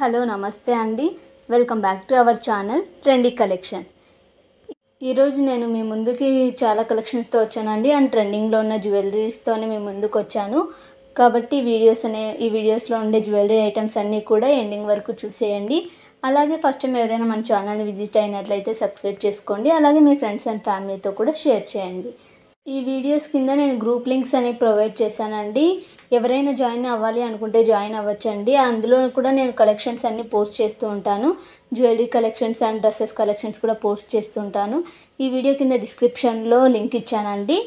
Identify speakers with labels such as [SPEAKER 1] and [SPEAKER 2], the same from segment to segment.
[SPEAKER 1] Hello నమస్తే అండి, welcome back to our channel trendy collection. ఈరోజు నేను మీ ముందుకి చాలా కలెక్షన్స్తో వచ్చానండి. అండ్ ట్రెండింగ్లో ఉన్న జ్యువెలరీస్తోనే మీ ముందుకు వచ్చాను. కాబట్టి ఈ వీడియోస్లో ఉండే జ్యువెలరీ ఐటమ్స్ అన్నీ కూడా ఎండింగ్ వరకు చూసేయండి. అలాగే ఫస్ట్ టైం ఎవరైనా మన ఛానల్ని విజిట్ అయినట్లయితే సబ్స్క్రైబ్ చేసుకోండి. అలాగే మీ ఫ్రెండ్స్ అండ్ ఫ్యామిలీతో కూడా షేర్ చేయండి. ఈ వీడియోస్ కింద నేను గ్రూప్ లింక్స్ అనేవి ప్రొవైడ్ చేశానండి. ఎవరైనా జాయిన్ అవ్వాలి అనుకుంటే జాయిన్ అవ్వచ్చండి. అందులో కూడా నేను కలెక్షన్స్ అన్నీ పోస్ట్ చేస్తూ ఉంటాను. Jewellery collections and dresses collections కూడా పోస్ట్ చేస్తుంటాను. ఈ వీడియో కింద డిస్క్రిప్షన్లో లింక్ ఇచ్చానండి.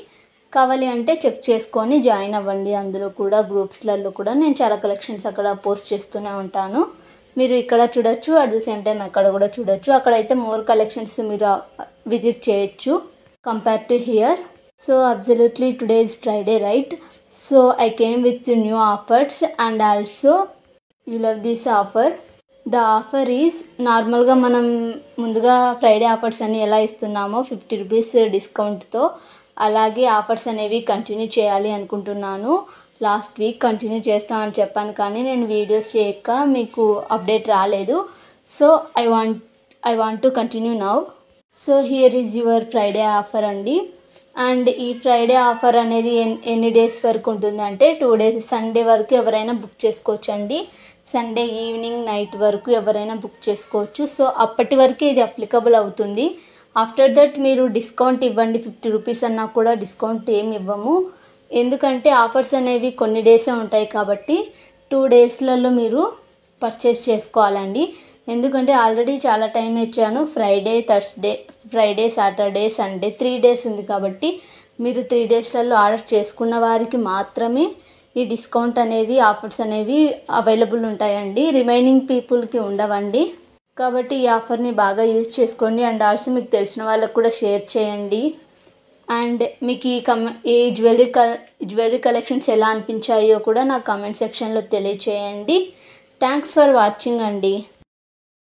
[SPEAKER 1] కావాలి అంటే చెక్ చేసుకొని జాయిన్ అవ్వండి. అందులో కూడా గ్రూప్స్లలో కూడా నేను చాలా కలెక్షన్స్ అక్కడ పోస్ట్ చేస్తూనే ఉంటాను. మీరు ఇక్కడ చూడొచ్చు, అట్ ద సేమ్ టైం అక్కడ కూడా చూడొచ్చు. అక్కడైతే మోర్ కలెక్షన్స్ మీరు విజిట్ చేయొచ్చు compare to hear. So absolutely today is Friday, right? So I came with new offers and also you love this offer. The offer is నార్మల్గా మనం ముందుగా Friday offers అని ఎలా ఇస్తున్నామో 50 రూపీస్ డిస్కౌంట్తో అలాగే ఆఫర్స్ అనేవి continue చేయాలి అనుకుంటున్నాను. లాస్ట్ వీక్ కంటిన్యూ చేస్తామని చెప్పాను, కానీ నేను వీడియోస్ చేయక మీకు అప్డేట్ రాలేదు. So I want to continue now. So here is your Friday offer అండి. అండ్ ఈ ఫ్రైడే ఆఫర్ అనేది ఎన్ని డేస్ వరకు ఉంటుంది అంటే 2 days. సండే వరకు ఎవరైనా బుక్ చేసుకోవచ్చు అండి. సండే ఈవినింగ్ నైట్ వరకు ఎవరైనా బుక్ చేసుకోవచ్చు. సో అప్పటి వరకు ఇది అప్లికబుల్ అవుతుంది. ఆఫ్టర్ దట్ మీరు డిస్కౌంట్ ఇవ్వండి 50 రూపీస్ అన్నా కూడా డిస్కౌంట్ ఏమి ఇవ్వము. ఎందుకంటే ఆఫర్స్ అనేవి కొన్ని డేసే ఉంటాయి కాబట్టి 2 daysలలో మీరు పర్చేస్ చేసుకోవాలండి. ఎందుకంటే ఆల్రెడీ చాలా టైం ఇచ్చాను. ఫ్రైడే సాటర్డే సండే 3 days ఉంది కాబట్టి మీరు 3 daysలలో ఆర్డర్ చేసుకున్న వారికి మాత్రమే ఈ డిస్కౌంట్ అనేది ఆఫర్స్ అనేవి అవైలబుల్ ఉంటాయండి. రిమైనింగ్ పీపుల్కి ఉండవండి. కాబట్టి ఈ ఆఫర్ని బాగా యూజ్ చేసుకోండి. అండ్ ఆల్సో మీకు తెలిసిన వాళ్ళకు కూడా షేర్ చేయండి. అండ్ మీకు ఈ జ్యువెలరీ కలెక్షన్స్ ఎలా అనిపించాయో కూడా నా కామెంట్ సెక్షన్లో తెలియచేయండి. థ్యాంక్స్ ఫర్ వాచింగ్ అండి.